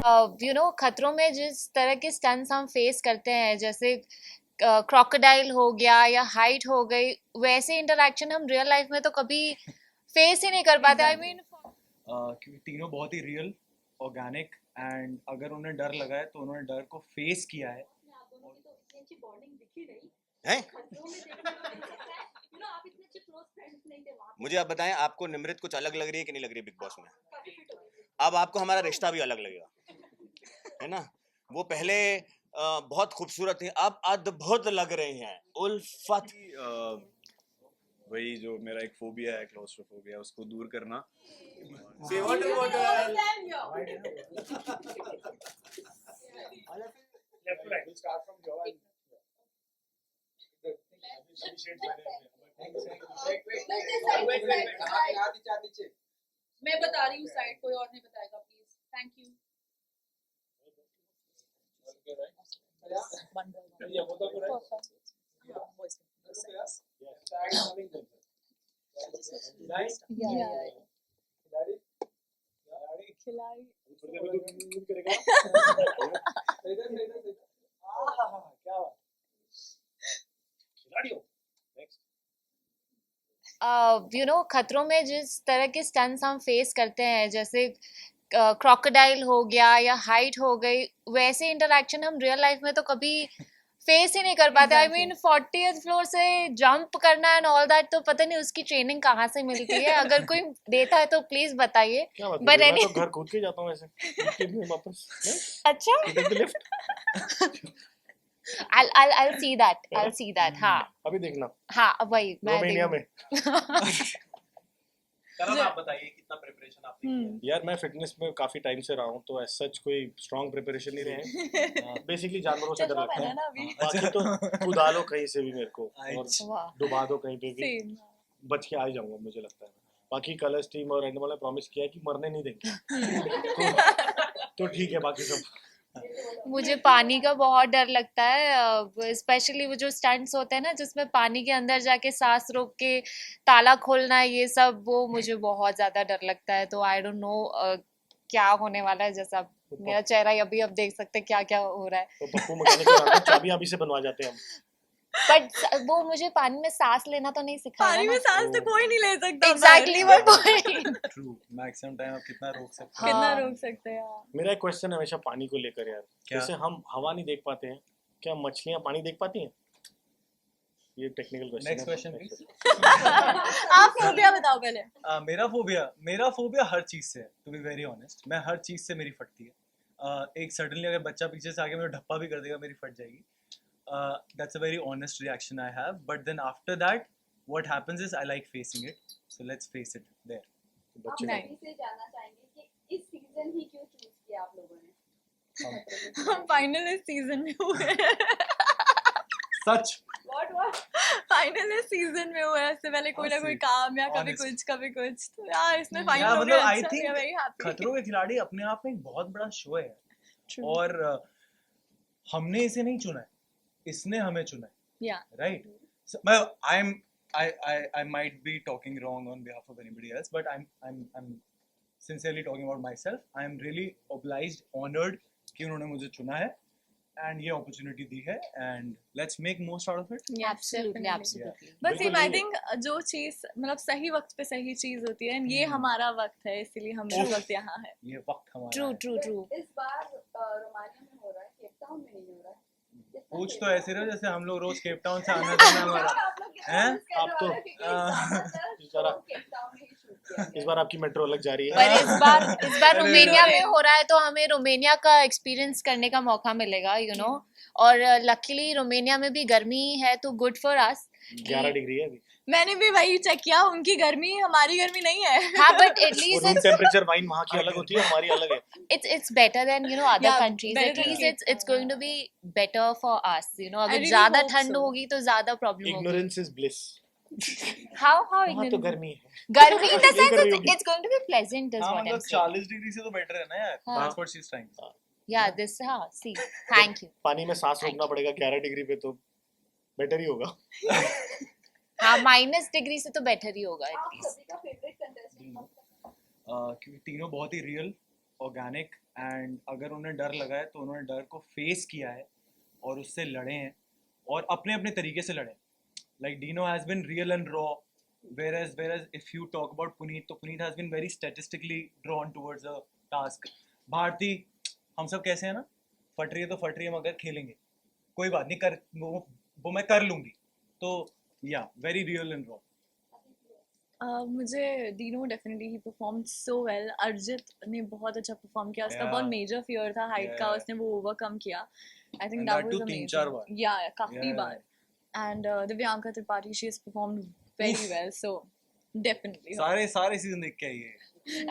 खतरों में जिस तरह के स्टंट्स हम फेस करते हैं, जैसे क्रोकोडाइल हो गया या हाइट हो गई, वैसे इंटरेक्शन हम रियल लाइफ में तो कभी फेस ही नहीं कर पाते। आई मीन क्योंकि तीनों बहुत ही रियल, ऑर्गेनिक, एंड अगर उन्हें डर लगा है तो उन्होंने डर को फेस किया है। हैं? मुझे आप बताएं, आपको निमृत कुछ अलग लग रही है कि नहीं लग रही है बिग बॉस में? अब आपको हमारा रिश्ता भी अलग लगेगा, है ना? वो पहले बहुत खूबसूरत थी, अब अद्भुत लग रही हैं। उल्फत वही जो मेरा एक फोबिया है, क्लोस्ट्रोफोबिया, उसको दूर करना। Water bottle. Left to right. We'll start from Joe and मैं बता रही हूँ साइड, कोई और नहीं बताएगा प्लीज। Thank you. खतरों में जिस तरह के स्टंट्स हम फेस करते हैं, जैसे क्रोकोडाइल हो गया या हाइट हो गई, वैसे इंटरेक्शन हम रियल लाइफ में तो कभी फेस ही नहीं कर पाते। आई मीन 40th फ्लोर से जंप करना एंड ऑल दैट, तो पता नहीं उसकी ट्रेनिंग कहाँ से मिलती है। अगर कोई देता है तो प्लीज बताइए। बट मैं तो घर कूद के जाता हूँ वैसे वापस। अच्छा, I'll see that। हाँ अभी देखना। हाँ, वही मैं रोमानिया में। करण, आप बताइए कितना प्रिपरेशन आपने किया? यार मैं फिटनेस में काफी टाइम से रहा हूँ, तो एज सच कोई स्ट्रॉन्ग प्रिपरेशन नहीं रहे। बेसिकली जानवरों से डर लगता है, बाकी तो कुदा लो कहीं से भी मेरे को और डुबा दो कहीं पे भी, बच के आ ही जाऊंगा मुझे लगता है। बाकी कलर्स टीम और एंड वाला प्रॉमिस किया है कि मरने नहीं देंगे। तो ठीक है, बाकी सब। मुझे पानी का बहुत डर लगता है, स्पेशली वो जो स्टंट्स होते हैं ना, जिसमें पानी के अंदर जाके सांस रोक के ताला खोलना, ये सब वो मुझे बहुत ज्यादा डर लगता है। तो आई डोंट नो क्या होने वाला है। जैसा मेरा चेहरा अभी अब देख सकते हैं क्या क्या हो रहा है। तो पप्पू मैकेनिक चाबियां अभी से बनवा जाते हैं हम। बट वो मुझे पानी में सांस लेना तो नहीं सिखाया। पानी में सांस तो कोई नहीं ले सकता। एग्जैक्टली वो पॉइंट। ट्रू, मैक्सिमम टाइम आप कितना रोक सकते हैं? कितना रोक सकते हैं यार। मेरा एक क्वेश्चन हमेशा पानी को लेकर यार, क्या? जैसे हम हवा नहीं देख पाते हैं, क्या मछलियां पानी देख पाती हैं? ये टेक्निकल क्वेश्चन है। Next question please. आप फोबिया बताओ पहले। मेरा फोबिया हर चीज से है, टू बी वेरी ऑनेस्ट। मैं हर चीज से मेरी फटती है। एक सडनली अगर बच्चा पीछे से आके मेरे ढप्पा भी कर देगा, मेरी फट जाएगी। That's a very honest reaction I have. But then after that, what happens is I like facing it. So let's face it there. आप नहीं से जानना चाहेंगे कि इस सीजन ही क्यों चूज किया आप लोगों ने? हम फाइनल इस सीजन में हुए। सच? What? फाइनल इस सीजन में हुआ है। इससे पहले कोई ना कोई काम या कभी कुछ तो यार इसमें फाइनल हो गया। I think खतरों के खिलाड़ी अपने आप में एक बहुत बड़ा शो है। और हमने इसे नहीं चुना है, इसने हमें चुना है, right? So, I might be talking wrong on behalf of anybody else, but I'm sincerely talking about myself. I am really obliged, honored कि उन्होंने मुझे चुना है and ये opportunity दी है, and let's make most out of it. Absolutely. बस ये I think जो चीज मतलब सही वक्त पे सही चीज होती है, ये हमारा वक्त है, इसलिए हम इस वक्त यहाँ है। ये वक्त हमारा है। True. इस बार रोमानिया में हो रहा है, केप टाउन में नहीं हो रहा है। पूछ तो ऐसे रहो जैसे हम लोग रोज केप टाउन से आना जाना हमारा हैं। आप तो इस बार आपकी मेट्रो अलग जा रही है। पर इस बार रोमानिया में हो रहा है, तो हमें रोमानिया का एक्सपीरियंस करने का मौका मिलेगा, और लकीली रोमानिया में भी गर्मी है, तो गुड फॉर अस। 11 डिग्री है अभी। मैंने भी वही चेक किया, उनकी गर्मी हमारी गर्मी नहीं है। हाँ, but at least room temperature wine वहाँ की अलग होती है, हमारी अलग है। It's better than other countries. At least it's going to be better for us. अगर ज्यादा ठंड होगी तो ज्यादा प्रॉब्लम होगी। Ignorance is bliss. How वहाँ ignorant? तो गर्मी है। गर्मी in the sense it's going to be pleasant is what I'm saying. 40 degree से तो बेटर है ना यार। That's what she's trying. Yeah, this see. Thank you. पानी में सांस रोकना पड़ेगा 11 डिग्री पे, तो बेटर ही होगा। हाँ, माइनस डिग्री से तो बेटर ही होगा एटलीस्ट। सभी का फेवरेट कंटेस्टेंट क्योंकि तीनों बहुत ही रियल, ऑर्गेनिक, एंड अगर उन्हें डर लगा है तो उन्होंने डर को फेस किया है और उससे लड़े हैं और अपने अपने तरीके से लड़े. Like Dino has been real and raw, whereas if you talk about Puneet, तो Puneet has been very statistically drawn towards the task. Bharti, हम सब कैसे हैं ना, फट रही है तो फट रही है मगर खेलेंगे, कोई बात नहीं, कर वो मैं कर लूंगी. तो yeah very real and raw. मुझे डीनो डेफिनेटली ही परफॉर्म सो वेल. अर्जित ने बहुत अच्छा परफॉर्म किया. उसका Yeah. बहुत मेजर फियर था हाइट का, Yeah. उसने वो ओवरकम किया. I think And that that too was 3-4 बार. अमेजिंग. या काफी Yeah. बार. And Divyanka Tripathi, she has performed very well. So definitely सारे सीजन देख के आई है.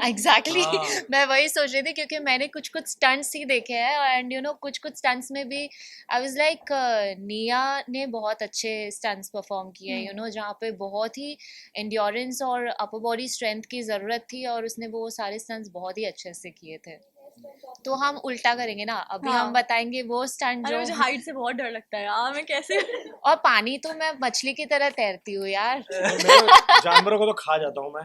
एग्जैक्टली हाँ. मैं वही सोच रही थी क्योंकि मैंने कुछ कुछ स्टंट्स ही देखे हैं एंड यू नो कुछ कुछ स्टंट्स में भी आई वाज लाइक निया ने बहुत अच्छे स्टंट्स परफॉर्म किए हैं, यू नो, जहाँ पे बहुत ही एंड्योरेंस और अपर बॉडी स्ट्रेंथ की ज़रूरत थी और उसने वो सारे स्टंट्स बहुत ही अच्छे से किए थे. तो हम उल्टा करेंगे ना, अभी हाँ. हम बताएंगे वो स्टंट अरे जो मुझे हाइट से बहुत डर लगता है यार. मैं कैसे और पानी तो मैं मछली की तरह तैरती हूँ यार. मैं जानवरों को तो खा जाता हूँ मैं.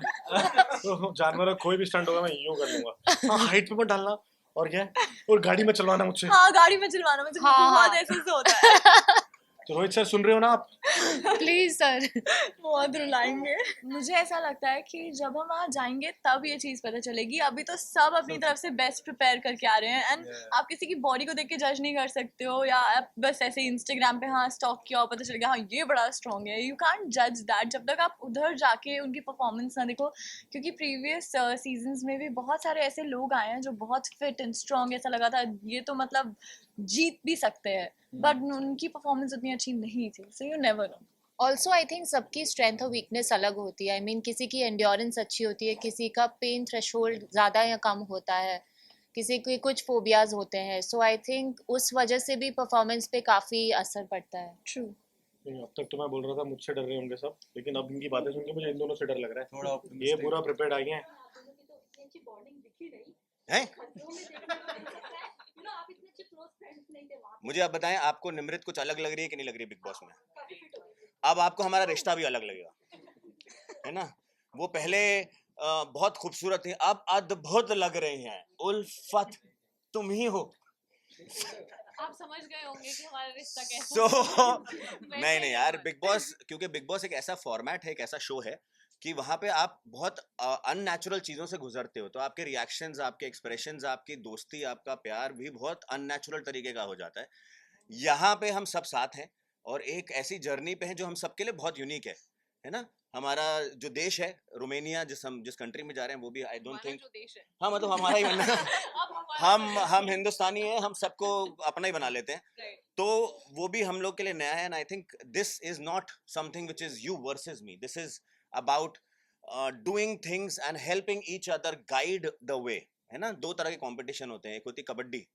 तो जानवरों का कोई भी स्टंट होगा मैं यूं कर लूंगा. हाँ, हाइट पे मत डालना. और क्या, और गाड़ी में चलवाना मुझसे. हाँ, गाड़ी में चलवाना मुझे हाँ, बहुत हाँ. ऐसे से होता है. तो रोहित सर सुन रहे हो ना आप? Please sir. बहुत रुलाएंगे. मुझे ऐसा लगता है कि जब हम वहाँ जाएंगे तब ये चीज़ पता चलेगी. अभी तो सब अपनी तरफ से बेस्ट प्रिपेयर करके आ रहे हैं. एंड आप किसी की बॉडी को देख के जज नहीं कर सकते हो, या आप बस ऐसे इंस्टाग्राम पे हाँ स्टॉक किया और पता चल गया हाँ ये बड़ा स्ट्रॉन्ग है. यू कांट जज दैट जब तक आप उधर जाके उनकी परफॉर्मेंस ना देखो. क्योंकि प्रीवियस सीजन्स में भी बहुत सारे ऐसे लोग आए हैं जो बहुत फिट एंड स्ट्रॉन्ग, ऐसा लगा था ये तो मतलब जीत भी सकते हैं, बट उनकी परफॉर्मेंस उतनी अच्छी नहीं थी. So you never know. Also I think सबकी स्ट्रेंथ और वीकनेस अलग होती है. आई मीन किसी की एंड्योरेंस अच्छी होती है, किसी का पेन थ्रेशोल्ड ज़्यादा या कम होता है, किसी के कुछ फोबियाज होते हैं. सो आई थिंक उस वजह से भी परफॉर्मेंस पे काफ़ी असर पड़ता है. ट्रू. अब तक तो मैं बोल रहा था मुझसे डर रहे होंगे सब, लेकिन अब इनकी बातें सुन के मुझे इन दोनों से डर लग रहा है. थोड़ा ये पूरा प्रिपेयर्ड आई हैं. हैं? मुझे आप बताएं, आपको निमृत कुछ अलग लग रही है कि नहीं लग रही है बिग बॉस में? अब आपको हमारा रिश्ता भी अलग लगेगा, है ना? वो पहले बहुत खूबसूरत थी, अब अद्भुत लग रही हैं. उल्फत तुम ही हो. आप समझ गए होंगे कि हमारा रिश्ता कैसा. So, नहीं यार, बिग बॉस, क्योंकि बिग बॉस एक ऐसा फॉर्मेट है, एक ऐसा शो है कि वहाँ पे आप बहुत अननेचुरल चीज़ों से गुजरते हो, तो आपके रिएक्शंस, आपके एक्सप्रेशंस, आपकी दोस्ती, आपका प्यार भी बहुत अननेचुरल तरीके का हो जाता है. यहाँ पे हम सब साथ हैं और एक ऐसी जर्नी पे हैं जो हम सबके लिए बहुत यूनिक है ना? हमारा जो देश है रोमेनिया, जिस कंट्री में जा रहे हैं, वो भी आई डोंट थिंक, हाँ मतलब हमारा ही बनना. हम हिंदुस्तानी हैं, हम सबको अपना ही बना लेते हैं. तो वो भी हम लोग के लिए नया है. And I think this is not something which is you versus me. This is about doing things and helping each other guide the way, है ना? दो तरह के कंपटीशन होते हैं, एक होती कबड्डी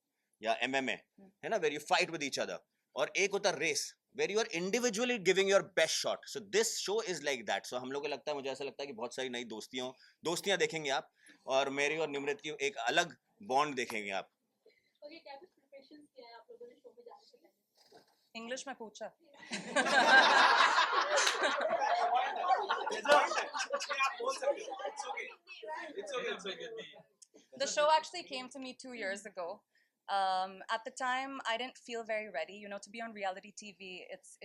या MMA, है ना, where you fight with each other, और एक होता race where you are individually giving your best shot. So this show is like that. So हम लोग को लगता है, मुझे ऐसा लगता है कि बहुत सारी नई दोस्तियां देखेंगे आप, और मेरी और निमृत की एक अलग बॉन्ड देखेंगे आप. इंग्लिश में पूछा. The show actually came to me 2 years ago. At the time, I didn't feel very ready. You know, to be on reality TV,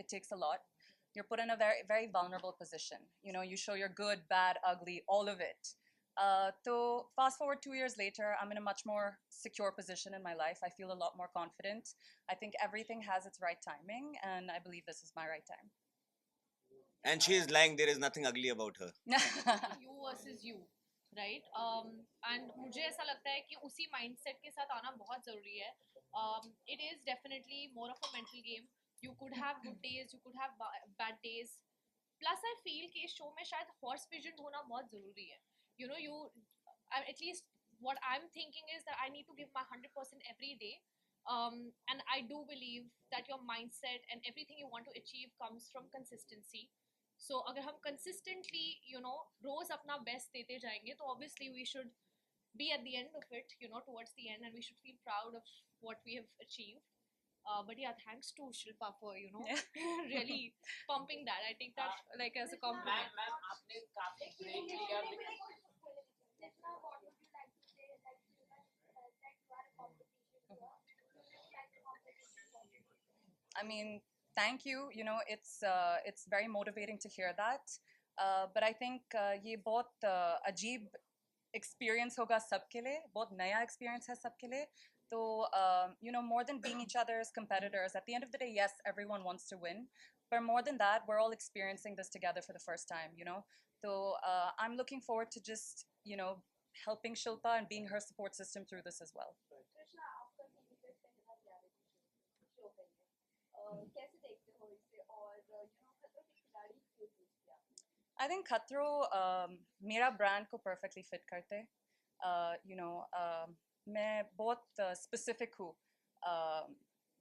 it takes a lot. You're put in a very, very vulnerable position. You know, you show your good, bad, ugly, all of it. So fast forward 2 years later, I'm in a much more secure position in my life. I feel a lot more confident. I think everything has its right timing, and I believe this is my right time. And she is lying. There is nothing ugly about her. You versus you. Right. And मुझे ऐसा लगता है कि उसी mindset के साथ आना बहुत ज़रूरी है. It is definitely more of a mental game. You could have good days, you could have bad days. Plus I feel कि इस शो में शायद हॉर्स पेशेंट होना बहुत ज़रूरी है. You know, you at least what I'm thinking is that I need to give my 100% every day. And I do believe that your mindset and everything you want to achieve comes from consistency. So अगर हम consistently, you know, रोज अपना best देते जाएंगे, तो obviously we should be at the end of it, you know, towards the end, and we should feel proud of what we have achieved. But yeah, thanks to Shilpa for, you know, really pumping that. I take that like as a compliment. Ma'am आपने काफी great लिया. I mean, thank you. You know, it's very motivating to hear that. But I think ये बहुत अजीब experience होगा सबके लिए, बहुत नया experience है सबके लिए. So, you know, more than being each other's competitors, at the end of the day, yes, everyone wants to win. But more than that, we're all experiencing this together for the first time, you know. So I'm looking forward to just, you know, helping Shilpa and being her support system through this as well. Krishna, आपका TV पे पहला reality show है ये, कैसे देखते हो इसे और यू नो खतरों के खिलाड़ी क्यों चूज किया? I think Khatro मेरा brand को perfectly fit करते. You know, मैं बहुत specific हूँ.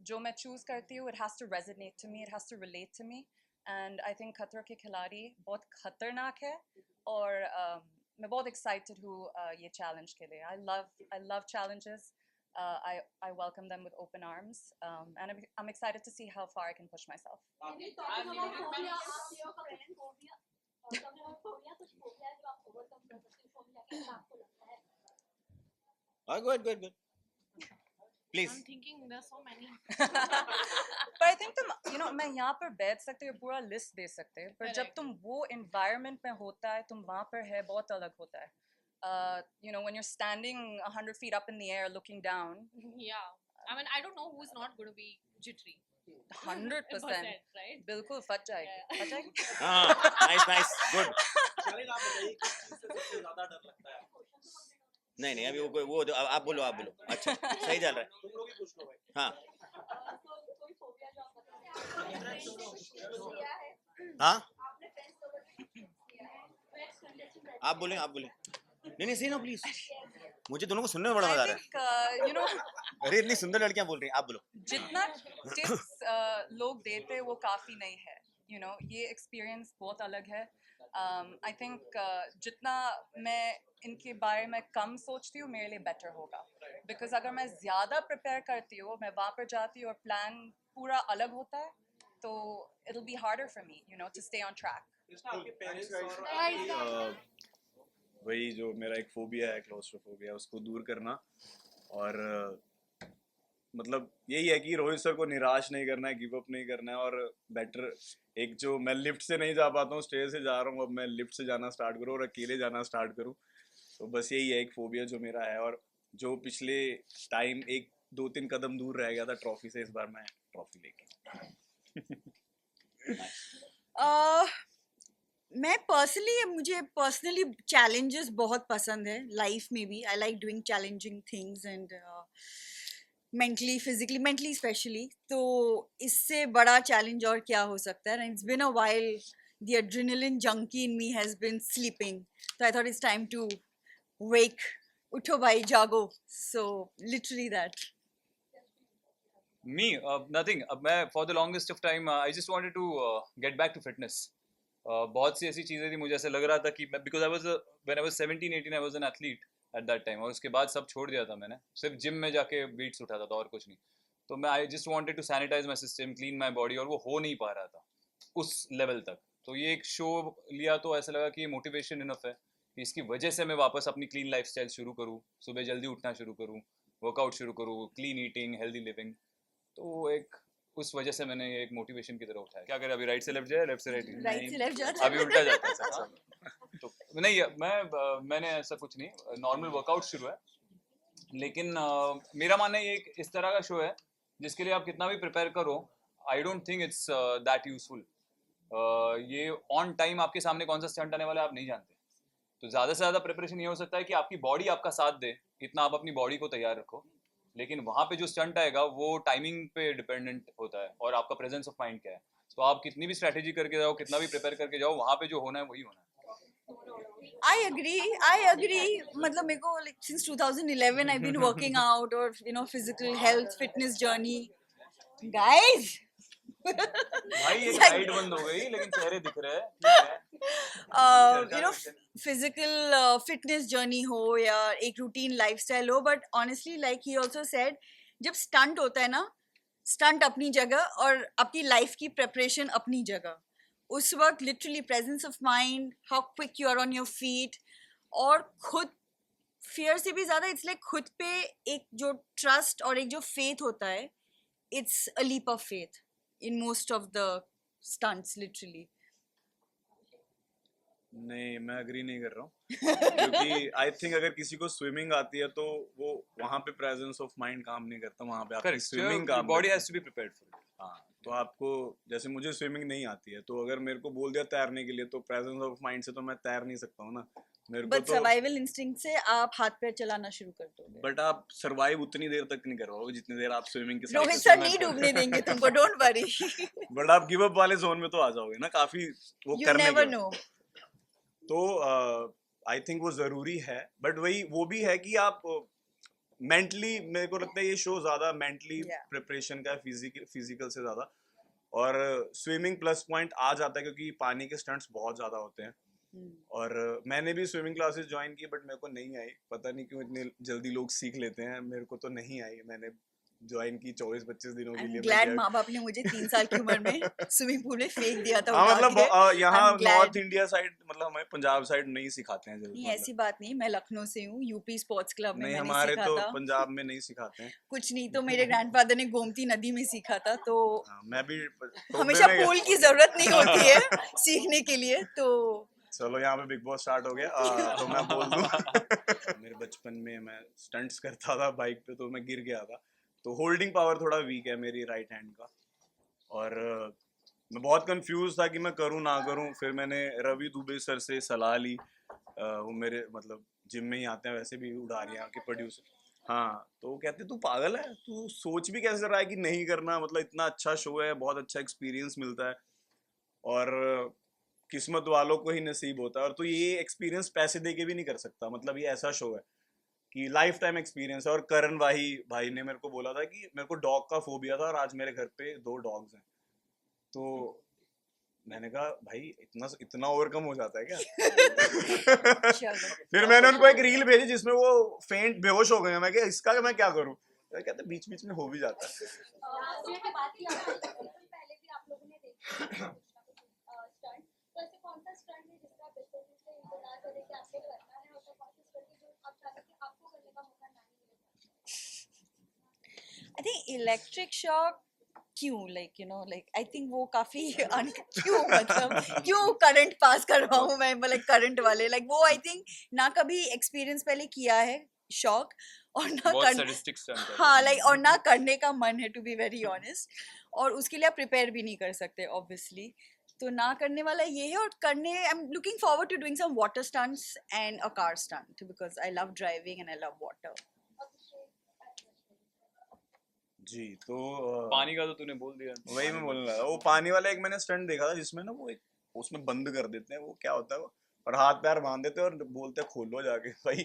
जो मैं choose करती हूँ, it has to resonate to me, it has to relate to me. And I think खतरों के खिलाड़ी बहुत खतरनाक है और मैं बहुत excited हूँ ये challenge के लिए. I love challenges. I welcome them with open arms, and I'm excited to see how far I can push myself. Good. Please. I'm thinking there's so many. But I think तुम, you know, मैं यहाँ पर बैठ सकते हो, पूरा list दे सकते हैं, पर जब तुम वो environment में होता है, तुम वहाँ पर है, बहुत अलग होता है. You know, when you're standing 100 feet up in the air looking down. Yeah. I mean, I don't know who's not going to be jittery. 100%. Right? बिल्कुल फट जाएगी. फट जाएगी? Nice. Good. चलेगा, आप बताइए किस चीज़ से सबसे ज़्यादा डर लगता है? नहीं अभी वो आप बोलो. अच्छा, सही चल रहा है. तुम लोग ही पूछ लो भाई. हाँ. कोई फोबिया जो आप बता हाँ. आपने फ्रेंड्स लोगों ने किया है बेस्ट कंटेस्टेंट आप बोलें. नहीं सही ना प्लीज. मुझे दोनों को सुनने में बड़ा मजा आ रहा है. You know, अरे इतनी सुंदर लड़कियां बोल रही हैं. आप बोलो. जितना tips लोग देते वो काफ़ी नहीं है. You know, ये experience बहुत अलग है. I think जितना मैं इनके बारे में कम सोचती हूँ मेरे लिए better होगा. Because अगर मैं ज़्यादा prepare करती हूँ, मैं वहाँ पर जाती हूँ और plan पूरा अलग होता है, तो it'll be harder for me, you know, to stay on track. आपके पेरेंट्स और वही जो मेरा एक फोबिया है, क्लोस्ट्रोफोबिया, उसको दूर करना. और मतलब यही है कि रोहित सर को निराश नहीं करना है, गिव अप नहीं करना है. और बेटर एक जो मैं लिफ्ट से नहीं जा पाता हूँ, स्टेज से जा रहा हूँ, अब मैं लिफ्ट से जाना स्टार्ट करूँ और अकेले जाना स्टार्ट करूँ. तो बस यही है एक फोबिया जो मेरा है. और जो पिछले टाइम 1-2-3 कदम दूर रह गया था ट्रॉफी से, इस बार मैं ट्रॉफी लेके. मैं मुझे पर्सनली चैलेंजेस बहुत पसंद है लाइफ में भी. I like doing challenging things and mentally specially. तो इससे बड़ा चैलेंज और क्या हो सकता है. And it's been a while the adrenaline junkie in me has been sleeping, so I thought it's time to wake. उठो भाई, जागो. So literally that. Me, nothing. मैं for the longest of time I just wanted to get back to fitness. बहुत सी ऐसी चीज़ें थी, मुझे ऐसा लग रहा था कि because when I was 17-18 I was an athlete at that time. और उसके बाद सब छोड़ दिया था मैंने, सिर्फ जिम में जाके weights उठाता था और कुछ नहीं. तो मैं I just wanted to sanitize my system, clean my body, और वो हो नहीं पा रहा था उस लेवल तक. तो ये एक शो लिया तो ऐसा लगा कि ये मोटिवेशन इनफ है कि इसकी वजह से मैं वापस अपनी क्लीन लाइफस्टाइल शुरू करूँ, सुबह जल्दी उठना शुरू करूँ, वर्कआउट शुरू करूँ, क्लीन ईटिंग, हेल्दी लिविंग. तो एक उस वजह से मैंने एक मोटिवेशन की तरह उठाया. क्या करें, अभी राइट से लेफ्ट जाए, लेफ्ट से राइट जाए, अभी उल्टा जाता है सब. तो नहीं, मैंने ऐसा कुछ नहीं, नॉर्मल वर्कआउट शुरू है. लेकिन मेरा मानना ये इस तरह का शो है जिसके लिए आप कितना भी प्रिपेयर करो, I don't think it's that useful. ये ऑन टाइम आपके सामने कौन सा स्टंट आने वाला है आप नहीं जानते. तो ज़्यादा से ज़्यादा प्रिपरेशन ये हो सकता है कि आपकी बॉडी आपका साथ दे, इतना आप अपनी बॉडी को तैयार रखो. लेकिन वहाँ पे जो स्टंट आएगा वो टाइमिंग पे डिपेंडेंट होता है और आपका प्रेजेंस ऑफ माइंड क्या है. तो आप कितनी भी स्ट्रैटेजी करके जाओ, कितना भी प्रिपेयर करके जाओ, वहाँ पे जो होना है वही होना है. I agree. मतलब मेरे को like since 2011 I've been working out or you know physical health fitness journey. Guys. भाई ये लाइट बंद हो गई लेकिन चेहरे दिख रहे हैं. You know physical fitness journey हो या एक routine lifestyle हो, but honestly like he also said, जब stunt होता है ना, stunt अपनी जगह और आपकी life की preparation अपनी जगह. उस वक्त literally presence of mind, how quick you are on your feet, और खुद fear से भी ज़्यादा it's like खुद पे एक जो trust और एक जो faith होता है, it's a leap of faith. in most of the stunts literally. नहीं, मैं अग्री नहीं कर रहा हूँ क्योंकि आई थिंक अगर किसी को स्विमिंग आती है तो वो वहाँ पे प्रेजेंस ऑफ माइंड काम नहीं करता, वहाँ पे आपकी स्विमिंग काम body has to be prepared for it. हाँ, तो आपको जैसे मुझे स्विमिंग नहीं आती है तो अगर मेरे को बोल दिया तैरने के लिए तो प्रेजेंस ऑफ माइंड से तो मैं तैर नहीं सकता हूँ ना। मेरे को But survival instinct से आप हाथ पैर चलाना शुरू कर दोगे। बट आप सरवाइव उतनी देर तक नहीं कर पाओगे जितनी देर आप स्विमिंग के साथ। रोहित सर नहीं डूबने देंगे तुमको, डोंट वरी। बट आप गिव अप वाले जोन में तो आ जाओगे ना काफी वो You करने never के know. तो आई थिंक वो जरूरी है, बट वही वो भी है कि आप मेंटली मेरे को लगता है ये शो ज्यादा मेंटली प्रिपरेशन का फिजिकल से ज्यादा, और स्विमिंग प्लस पॉइंट आ जाता है क्योंकि पानी के स्टंट्स बहुत ज्यादा होते हैं। और मैंने भी स्विमिंग क्लासेस ज्वाइन की बट मेरे को नहीं आई, पता नहीं क्यों इतने जल्दी लोग सीख लेते हैं, मेरे को तो नहीं आई। मैंने ज्वाइन की 24-25 दिनों के लिए। ग्लैड माँ बाप ने मुझे 3 साल की उम्र में स्विमिंग पूल में फेंक दिया था। हाँ, मतलब यहाँ नॉर्थ इंडिया साइड, मतलब हमें पंजाब साइड नहीं सिखाते हैं जल्दी। नहीं, ऐसी बात नहीं, मैं लखनऊ से हूँ, यूपी स्पोर्ट्स क्लब में नहीं, मैंने हमारे सीखा तो था। पंजाब में नहीं सिखाते हैं। कुछ नहीं तो मेरे ग्रैंडफादर ने गोमती नदी में सीखा था, तो मैं भी हमेशा पूल की जरूरत नहीं होती है सीखने के लिए। तो चलो यहाँ पे बिग बॉस स्टार्ट हो गया। तो मैं बोल दूं मेरे बचपन में मैं स्टंट्स करता था बाइक पे, तो मैं गिर गया था, तो होल्डिंग पावर थोड़ा वीक है मेरी राइट हैंड का, और मैं बहुत कंफ्यूज था कि मैं करूं ना करूं। फिर मैंने रवि दुबे सर से सलाह ली, वो मेरे मतलब जिम में ही आते हैं, वैसे भी उड़ारियाँ के प्रोड्यूसर। हाँ, तो वो कहते तू पागल है, तू सोच भी कैसे रहा है कि नहीं करना, मतलब इतना अच्छा शो है, बहुत अच्छा एक्सपीरियंस मिलता है और किस्मत वालों को ही नसीब होता है, और तो ये एक्सपीरियंस पैसे दे के भी नहीं कर सकता। मतलब ये ऐसा शो है कि लाइफ टाइम एक्सपीरियंस है। और करण भाई ने मेरे को बोला था कि मेरे को डॉग का फोबिया था और आज मेरे घर पे 2 डॉग्स हैं, तो मैंने कहा भाई इतना ओवरकम हो जाता है क्या? फिर मैंने उनको एक रील भेजी जिसमें वो फेंट बेहोश हो गए हैं। मैं क्या इसका मैं क्या करूं? कहते बीच बीच में हो भी जाता है। I think electric shock क्यों, like you know, like I think वो काफी क्यों, मतलब क्यों करंट पास कर रहा हूँ मैं, मतलब करंट वाले like वो I think ना कभी एक्सपीरियंस पहले किया है शॉक, और ना हाँ like और ना करने का मन है, टू बी वेरी ऑनेस्ट, और उसके लिए आप प्रिपेयर भी नहीं कर सकते ऑब्वियसली। तो ना करने वाला ये है, और करने I am looking forward to doing some water stunts and a car stunt because I love driving and I love water. जी, तो पानी का तो तूने बोल दिया, वही मैं बोलने लगा। वो पानी वाला एक मैंने स्टंट देखा था जिसमें ना वो एक उसमें बंद कर देते हैं, वो क्या होता है वो, और हाथ पैर बांध देते हैं और बोलते हैं खोलो जाके भाई।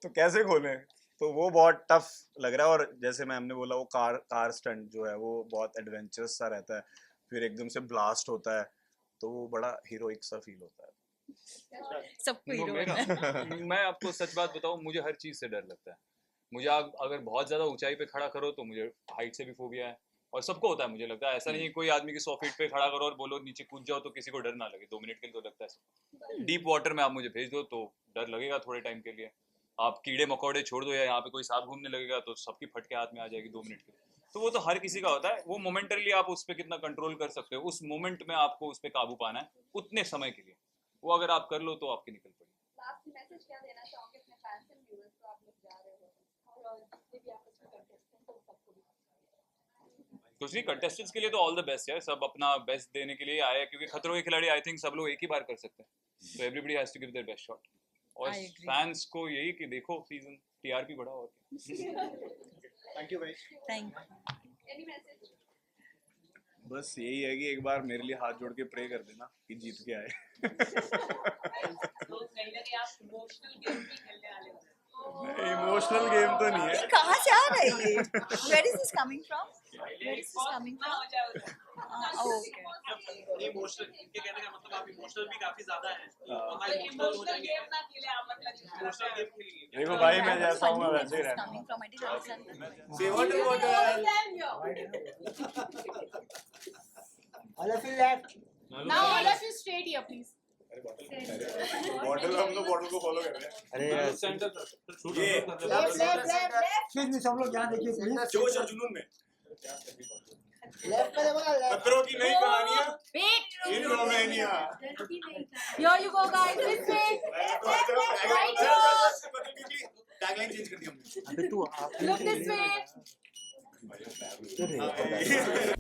तो कैसे खोले? तो वो बहुत टफ लग रहा है। और जैसे मैम ने बोला वो कार स्टंट जो है वो बहुत एडवेंचरस सा रहता है, फिर एकदम से ब्लास्ट होता है, तो वो बड़ा हीरोइक सा फील होता है। सबको हीरो मैं आपको सच बात बताऊं, मुझे हर चीज से डर लगता है। मुझे अगर बहुत ज्यादा ऊंचाई पे खड़ा करो तो मुझे हाइट से भी फोबिया है, और सबको होता है मुझे लगता है। ऐसा नहीं है कोई आदमी की 100 फीट पे खड़ा करो और बोलो नीचे कूद जाओ तो किसी को डर ना लगे 2 मिनट के लिए, तो लगता है। डीप वाटर में आप मुझे भेज दो तो डर लगेगा थोड़े टाइम के लिए, आप कीड़े मकोड़े छोड़ दो या यहाँ पे कोई सांप घूमने लगेगा तो सबकी फटके हाथ में आ जाएगी 2 मिनट के लिए। तो वो तो हर किसी का होता है, वो मोमेंटरली आप उस पर कितना कंट्रोल कर सकते हो, उस मोमेंट में आपको उस पर काबू पाना है उतने समय के लिए, वो अगर आप कर लो तो आपकी निकल पड़ेगी। लास्ट मैसेज क्या देना चाहोगे अपने फैंस एंड व्यूअर्स को, आप लोग जा रहे हो और जितने भी आपस में कंटेस्टेंट हो सबको भी? कुछ नहीं, कंटेस्टेंट्स के लिए तो ऑल द बेस्ट है, सब अपना बेस्ट देने के लिए आए हैं, क्योंकि खतरों के खिलाड़ी आई थिंक सब लोग एक ही बार कर सकते हैं, तो everybody has to give their best shot. और फैंस को यही कि देखो सीजन टीआरपी बढ़ा और थैंक यू भाई, थैंक यू। Any message? बस यही है कि एक बार मेरे लिए हाथ जोड़ के प्रे कर देना कि जीत के आए। इमोशनल गेम तो नहीं है। कहाँ से आ रहा है ये? Where is this coming from? Where is this coming from? Okay. Emotional, इनके कहने का मतलब आप इमोशनल भी काफी ज्यादा हैं, हमारे इमोशनल हो जाएंगे। इमोशनल गेम खेलेंगे। देखो भाई, मैं जैसा हूँ मैं वैसे ही रहना। Coming from, I didn't understand. Say water bottle. All of you left. Now all of you straight here, please. Bottle, हम लोग बॉटल को फॉलो कर रहे हैं। अरे ये लेफ्ट सब लोग यहाँ देखिए प्लीज। जोश और जुनून में पहले बोला लेफ्ट खतरों की नई कहानियां Wait. In Romania Here you go, guys. This way. Right here. Tagline change कर दी हमने अबे तू आप Look this way. अरे